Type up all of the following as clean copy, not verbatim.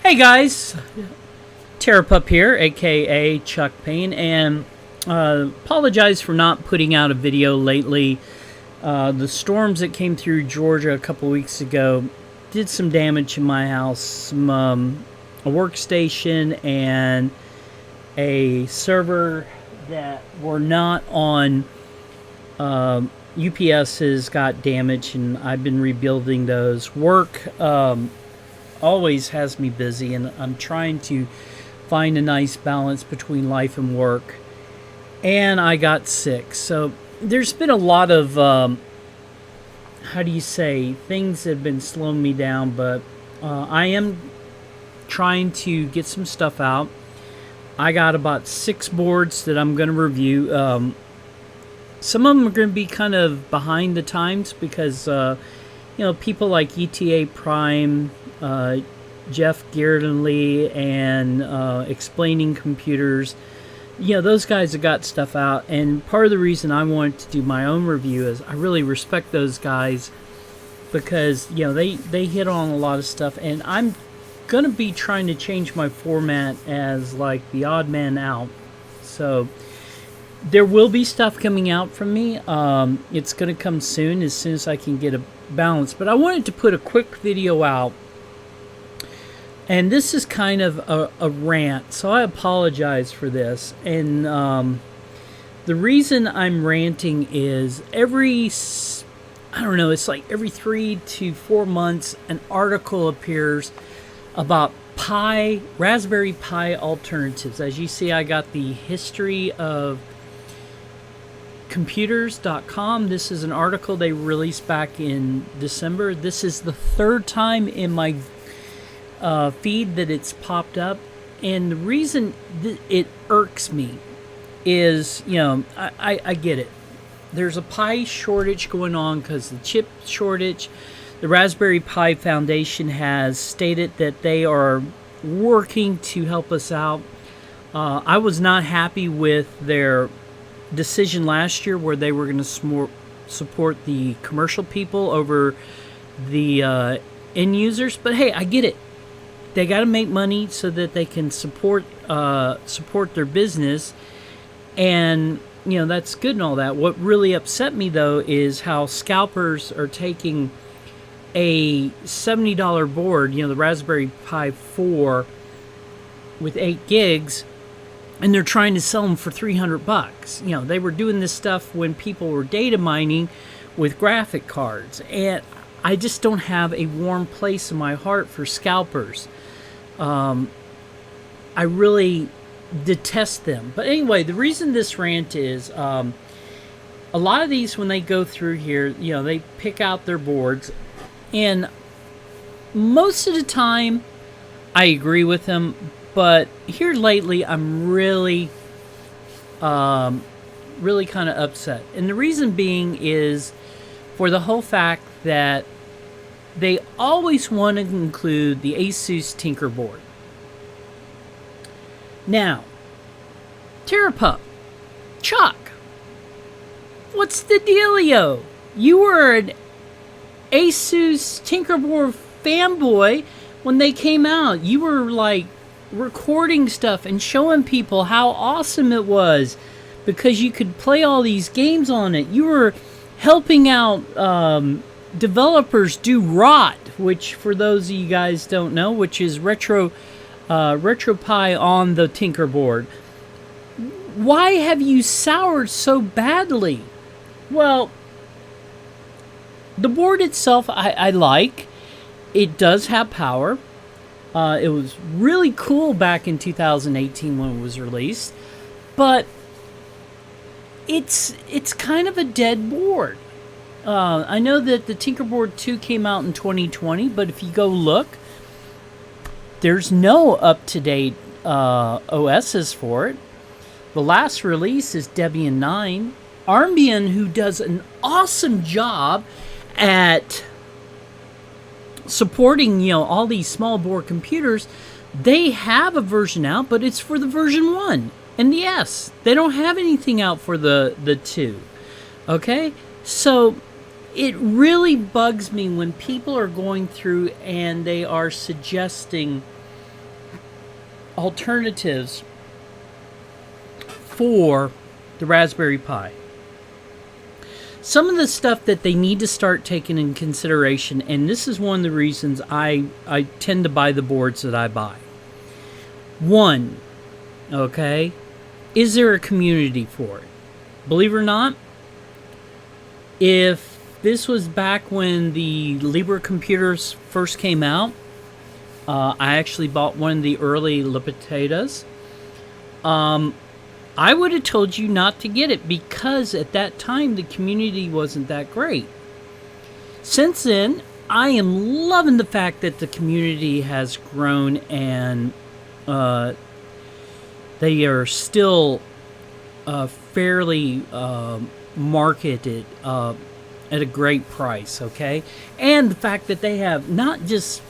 Hey guys, TerrorPUP here, aka Chuck Payne, and apologize for not putting out a video lately. The storms that came through Georgia a couple weeks ago did some damage in my house. A workstation and a server that were not on UPSs got damaged, and I've been rebuilding those. Work always has me busy, and I'm trying to find a nice balance between life and work. And I got sick, so there's been a lot of things that have been slowing me down, but I am trying to get some stuff out. I got about 6 boards that I'm going to review. Some of them are going to be kind of behind the times because people like ETA Prime, Jeff Geardenly, and Explaining Computers, those guys have got stuff out. And part of the reason I wanted to do my own review is I really respect those guys because they hit on a lot of stuff, and I'm gonna be trying to change my format as like the odd man out. So there will be stuff coming out from me. It's gonna come soon as I can get a balance. But I wanted to put a quick video out, and this is kind of a rant, so I apologize for this. And the reason I'm ranting is it's like every 3 to 4 months an article appears about Raspberry Pi alternatives. As you see, I got the history of computers.com. This is an article they released back in December. This is the 3rd time in my feed that it's popped up, and the reason it irks me is, I get it. There's a Pi shortage going on because the chip shortage. The Raspberry Pi Foundation has stated that they are working to help us out. I was not happy with their decision last year where they were going to support the commercial people over the end users. But hey, I get it. They got to make money so that they can support their business, and that's good and all that. What really upset me though is how scalpers are taking a $70 board, the Raspberry Pi 4 with 8 gigs, and they're trying to sell them for $300. They were doing this stuff when people were data mining with graphic cards, and I just don't have a warm place in my heart for scalpers. I really detest them. But anyway, the reason this rant is, a lot of these, when they go through here, they pick out their boards, and most of the time I agree with them. But here lately, I'm really kind of upset. And the reason being is for the whole fact that they always want to include the ASUS Tinker board. Now, TerrorPUP, Chuck, what's the dealio? You were an ASUS Tinker board fanboy when they came out. You were like recording stuff and showing people how awesome it was because you could play all these games on it. You were helping out developers do Rot, which for those of you guys don't know, which is RetroPie on the Tinker board. Why have you soured so badly? Well, the board itself I like. It does have power. It was really cool back in 2018 when it was released, but it's kind of a dead board. I know that the Tinkerboard 2 came out in 2020, but if you go look, there's no up-to-date OSs for it. The last release is Debian 9. Armbian, who does an awesome job at supporting, all these small board computers, they have a version out, but it's for the version 1 and the S. They don't have anything out for the 2. Okay? So it really bugs me when people are going through and they are suggesting alternatives for the Raspberry Pi. Some of the stuff that they need to start taking in consideration, and this is one of the reasons I tend to buy the boards that I buy. One, okay, is there a community for it? Believe it or not, if this was back when the Libre computers first came out, I actually bought one of the early Lipitas. I would have told you not to get it because at that time the community wasn't that great. Since then, I am loving the fact that the community has grown and they are still fairly marketed at a great price, okay? And the fact that they have not just,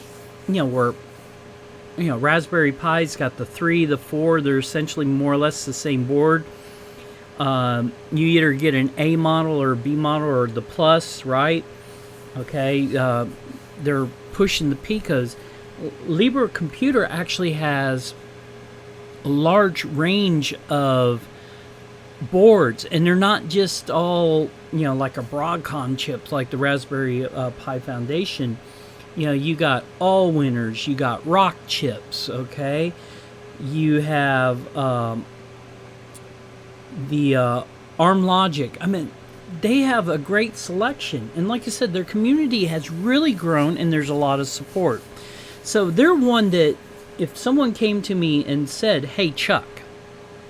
Raspberry Pi's got the 3, the 4, they're essentially more or less the same board. You either get an A model or a B model or the Plus, right? Okay, they're pushing the Picos. Libre Computer actually has a large range of boards, and they're not just all, like a Broadcom chip like the Raspberry Pi Foundation. You got all winners, you got rock chips, okay? You have the ARM Logic. I mean, they have a great selection. And like I said, their community has really grown and there's a lot of support. So they're one that if someone came to me and said, hey, Chuck,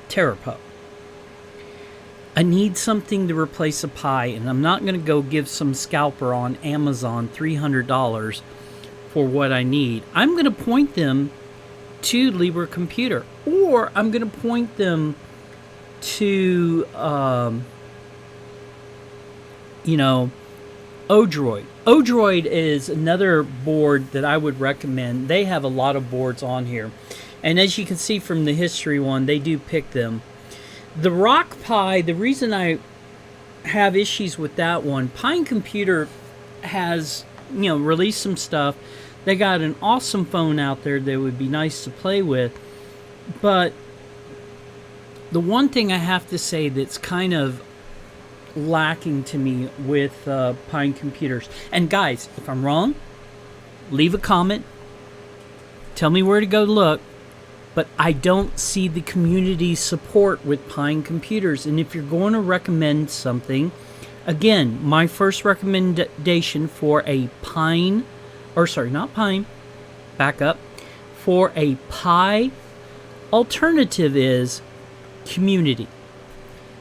TerrorPUP, I need something to replace a Pi, and I'm not going to go give some scalper on Amazon $300 for what I need. I'm going to point them to Libre Computer, or I'm going to point them to, Odroid. Odroid is another board that I would recommend. They have a lot of boards on here, and as you can see from the history one, they do pick them. The Rock Pi, the reason I have issues with that one, Pine Computer has, released some stuff. They got an awesome phone out there that would be nice to play with. But the one thing I have to say that's kind of lacking to me with Pine Computers, and guys, if I'm wrong, leave a comment. Tell me where to go look. But I don't see the community support with Pine Computers. And if you're going to recommend something, again, my first recommendation for a for a Pi alternative is community.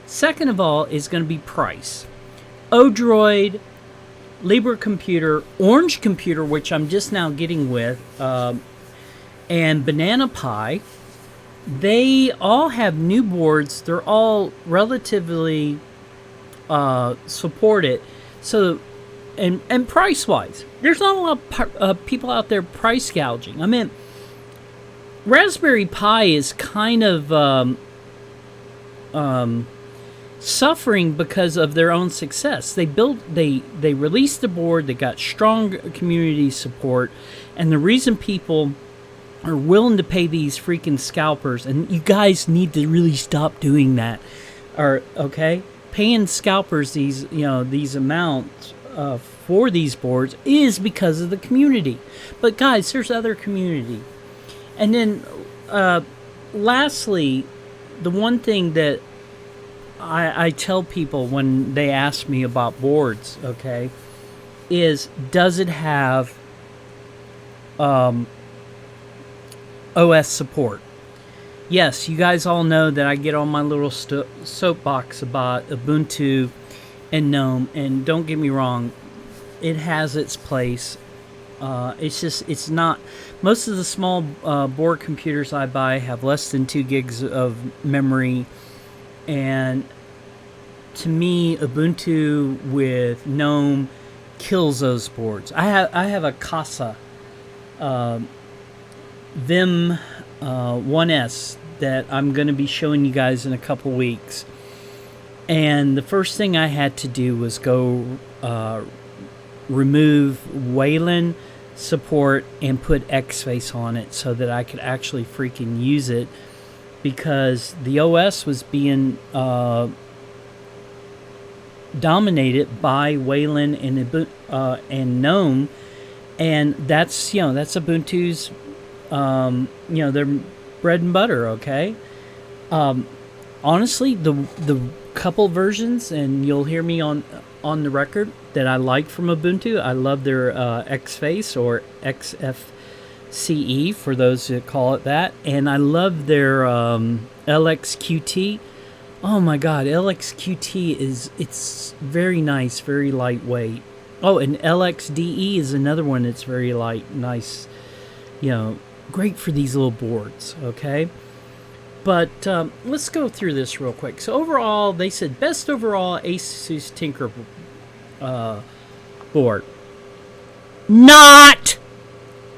Second of all is going to be price. Odroid, Libre Computer, Orange Computer, which I'm just now getting with, and Banana Pi, they all have new boards. They're all relatively supported. So, and price-wise, there's not a lot of people out there price gouging. I mean, Raspberry Pi is kind of suffering because of their own success. They released the board. They got strong community support, and the reason people are willing to pay these freaking scalpers, and you guys need to really stop doing that, paying scalpers these amounts for these boards is because of the community. But guys, there's other community. And then lastly, the one thing that I tell people when they ask me about boards, is does it have OS support? Yes, you guys all know that I get on my little soapbox about Ubuntu and GNOME, and don't get me wrong, it has its place. It's not, most of the small board computers I buy have less than 2 gigs of memory, and to me, Ubuntu with GNOME kills those boards. I have a Casa Vim 1S that I'm going to be showing you guys in a couple weeks. And the first thing I had to do was go remove Wayland support and put X-Face on it so that I could actually freaking use it, because the OS was being dominated by Wayland and GNOME, and that's Ubuntu's their bread and butter. Okay, honestly, the couple versions, and you'll hear me on the record, that I like from Ubuntu, I love their X-Face or XFCE for those that call it that, and I love their LXQT. Oh my God, LXQT it's very nice, very lightweight. Oh, and LXDE is another one that's very nice, great for these little boards. Okay. But let's go through this real quick. So overall, they said best overall ASUS Tinker board. Not!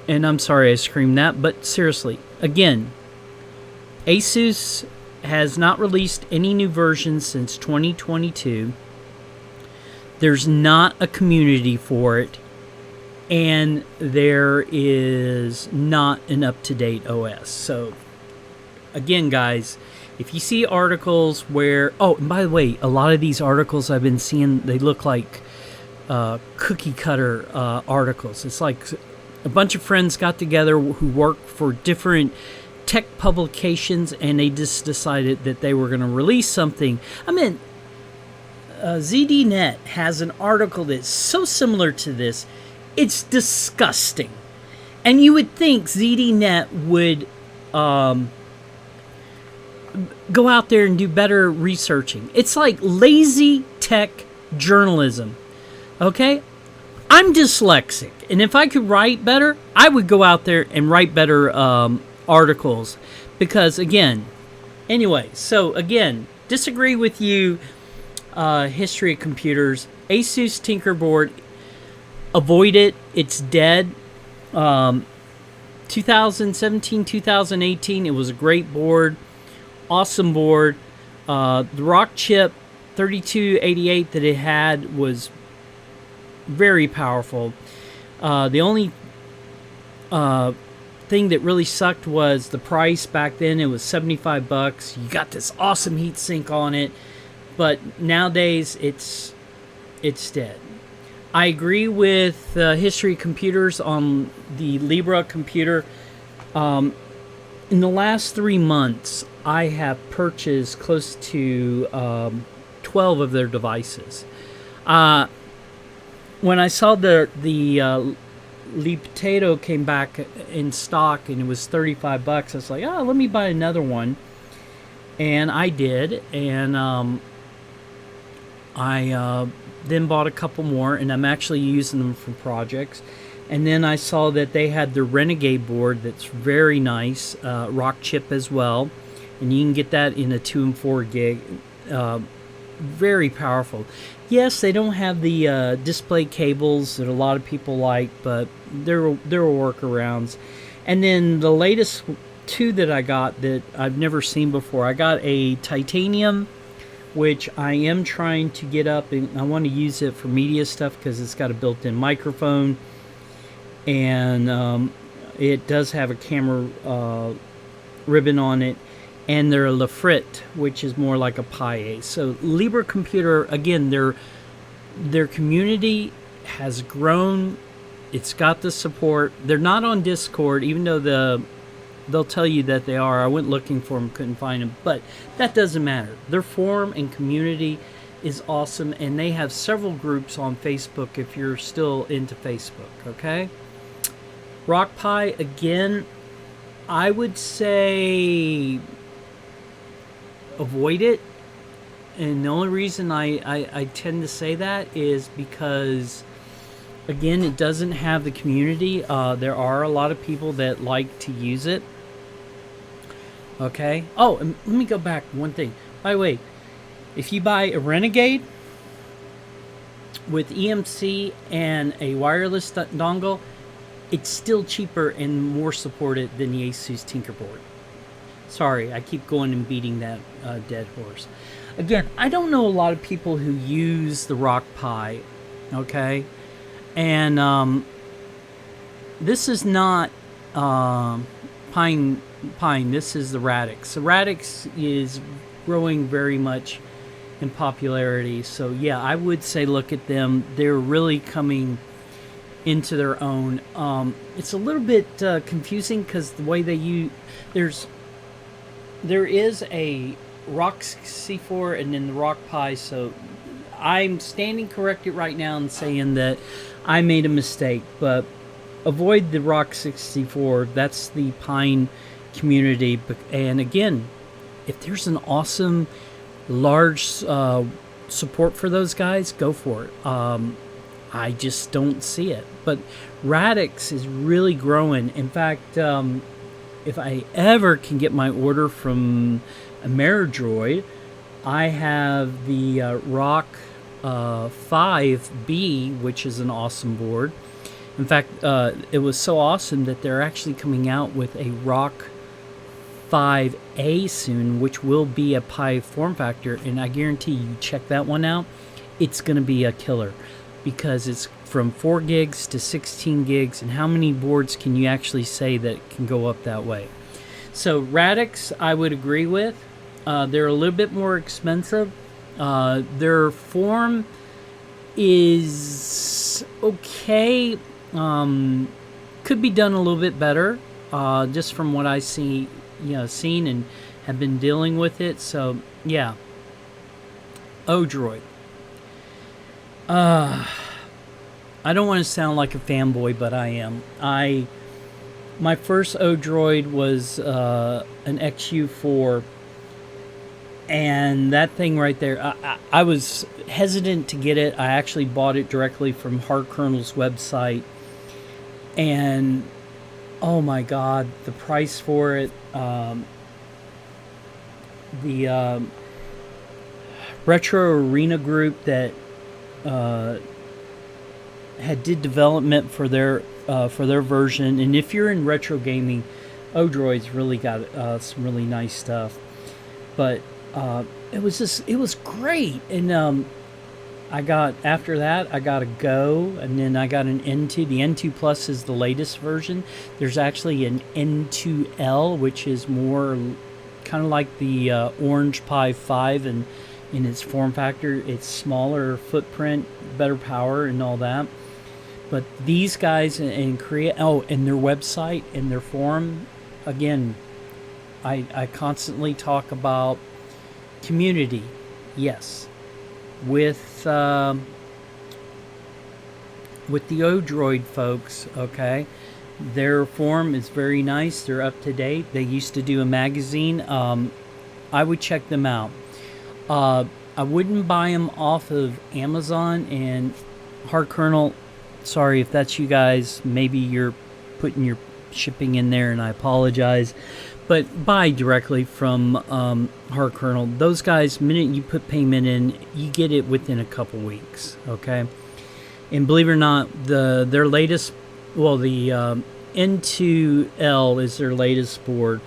And I'm sorry I screamed that, but seriously, again, ASUS has not released any new versions since 2022. There's not a community for it, and there is not an up-to-date OS. So again, guys, if you see articles where... Oh, and by the way, a lot of these articles I've been seeing, they look like cookie cutter articles. It's like a bunch of friends got together who work for different tech publications, and they just decided that they were going to release something. I mean, ZDNet has an article that's so similar to this, it's disgusting. And you would think ZDNet would... go out there and do better researching. It's like lazy tech journalism. Okay? I'm dyslexic, and if I could write better, I would go out there and write better articles. Because, again, anyway, so again, disagree with you, history of computers. ASUS Tinker board, avoid it. It's dead. 2017, 2018, it was a great board. Awesome board. The Rock chip 3288 that it had was very powerful. The only thing that really sucked was the price. Back then it was $75. You got this awesome heatsink on it, but nowadays it's dead. I agree with History Computers on the Libra computer. In the last 3 months, I have purchased close to 12 of their devices. When I saw the Lee Potato came back in stock and it was $35, I was like, oh, let me buy another one. And I did, and I then bought a couple more, and I'm actually using them for projects. And then I saw that they had the Renegade board that's very nice, Rock chip as well. And you can get that in a 2 and 4 gig. Very powerful. Yes, they don't have the display cables that a lot of people like, but there are workarounds. And then the latest 2 that I got that I've never seen before, I got a titanium, which I am trying to get up, and I want to use it for media stuff because it's got a built-in microphone, and it does have a camera ribbon on it, and they're a Lafrit, which is more like a Pi-A. So Libra Computer, again, their community has grown. It's got the support. They're not on Discord, even though they'll tell you that they are. I went looking for them, couldn't find them, but that doesn't matter. Their forum and community is awesome, and they have several groups on Facebook if you're still into Facebook, okay? Rock Pi, again, I would say avoid it. And the only reason I tend to say that is because, again, it doesn't have the community. There are a lot of people that like to use it. Okay. Oh, and let me go back one thing. By the way, if you buy a Renegade with EMC and a wireless dongle, it's still cheaper and more supported than the ASUS Tinker board. Sorry, I keep going and beating that dead horse. Again, I don't know a lot of people who use the Rock Pi, okay? And this is not pine. This is the radix. The radix is growing very much in popularity. So yeah, I would say look at them. They're really coming into their own. It's a little bit confusing because the way they use there is a rock C4 and then the rock pi. So I'm standing corrected right now and saying that I made a mistake, but avoid the rock 64. That's the pine community. And again, if there's an awesome large support for those guys, go for it. I just don't see it, but radix is really growing. In fact, if I ever can get my order from Ameridroid, I have the rock 5B, which is an awesome board. In fact, it was so awesome that they're actually coming out with a rock 5A soon, which will be a Pi form factor, and I guarantee you check that one out. It's going to be a killer because it's from 4 gigs to 16 gigs, and how many boards can you actually say that can go up that way? So radix, I would agree with. They're a little bit more expensive. Their form is okay. Could be done a little bit better, just from what I see, seen and have been dealing with it. So yeah, Odroid. I don't want to sound like a fanboy, but I am. My first Odroid was an XU4, and that thing right there, I was hesitant to get it. I actually bought it directly from Hard Kernel's website, and oh my god, the price for it, the Retro Arena group that had did development for their version, and if you're in retro gaming, Odroid's really got some really nice stuff. But it was great, and after that I got a Go, and then I got an N2. The N2 Plus is the latest version. There's actually an N2L, which is more kind of like the Orange Pi 5 and in its form factor. It's smaller footprint, better power, and all that. But these guys in Korea, and their website and their forum, again, I constantly talk about community. Yes, with the Odroid folks, okay, their forum is very nice. They're up to date. They used to do a magazine. I would check them out. I wouldn't buy them off of Amazon and Hard Kernel. Sorry if that's you guys. Maybe you're putting your shipping in there, and I apologize. But buy directly from Hard Kernel. Those guys, minute you put payment in, you get it within a couple weeks. Okay, and believe it or not, their latest, the N2L is their latest board.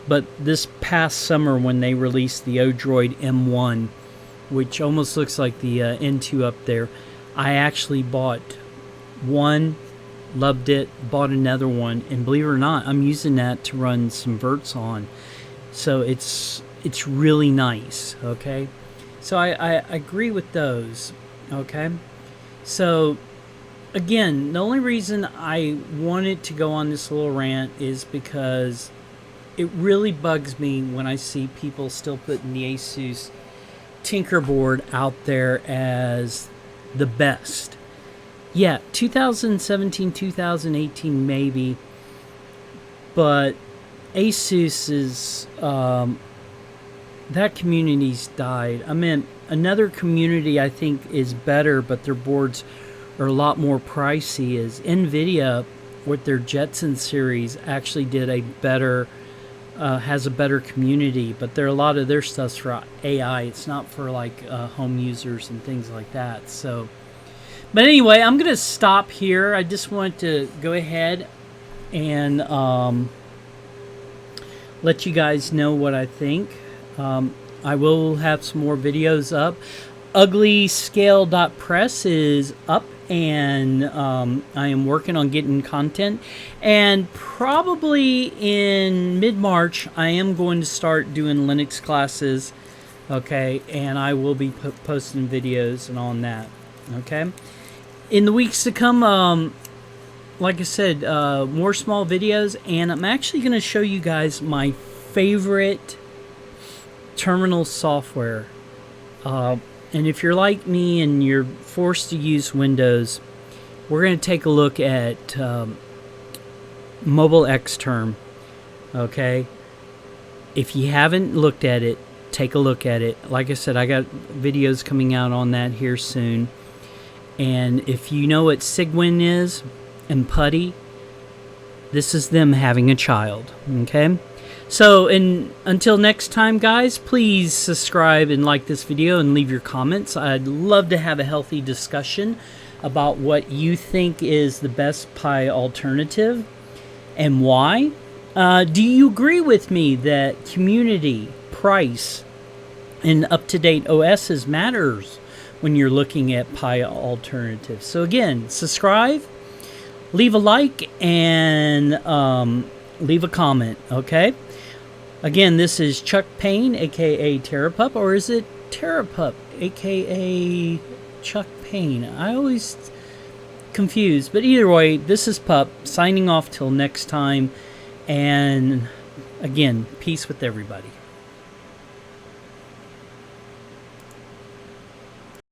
But this past summer, when they released the Odroid M1, which almost looks like the N2 up there, I actually bought one, loved it, bought another one, and believe it or not, I'm using that to run some verts on. So it's really nice. Okay, so I agree with those. Okay, so again, the only reason I wanted to go on this little rant is because it really bugs me when I see people still putting the ASUS Tinker board out there as the best. Yeah, 2017, 2018 maybe, but ASUS is, that community's died. I mean, another community I think is better, but their boards are a lot more pricey, is NVIDIA with their Jetson series actually did a better, has a better community, but a lot of their stuff's for AI. It's not for like home users and things like that. So, but anyway, I'm going to stop here. I just wanted to go ahead and let you guys know what I think. I will have some more videos up. Uglyscale.press is up and I am working on getting content. And probably in mid-March, I am going to start doing Linux classes, okay? And I will be posting videos and on that, okay? In the weeks to come, like I said, more small videos, and I'm actually going to show you guys my favorite terminal software. And if you're like me and you're forced to use Windows, we're going to take a look at Mobile Xterm. Okay? If you haven't looked at it, take a look at it. Like I said, I got videos coming out on that here soon. And if you know what Cygwin is and Putty, this is them having a child. Okay? So, until next time, guys, please subscribe and like this video and leave your comments. I'd love to have a healthy discussion about what you think is the best Pi alternative and why. Do you agree with me that community, price, and up-to-date OSs matters when you're looking at Pi alternatives? So again, subscribe, leave a like, and leave a comment, okay? Again, this is Chuck Payne, aka TerrorPUP, or is it TerrorPUP, aka Chuck Payne? I always confused, but either way, this is Pup signing off till next time, and again, peace with everybody.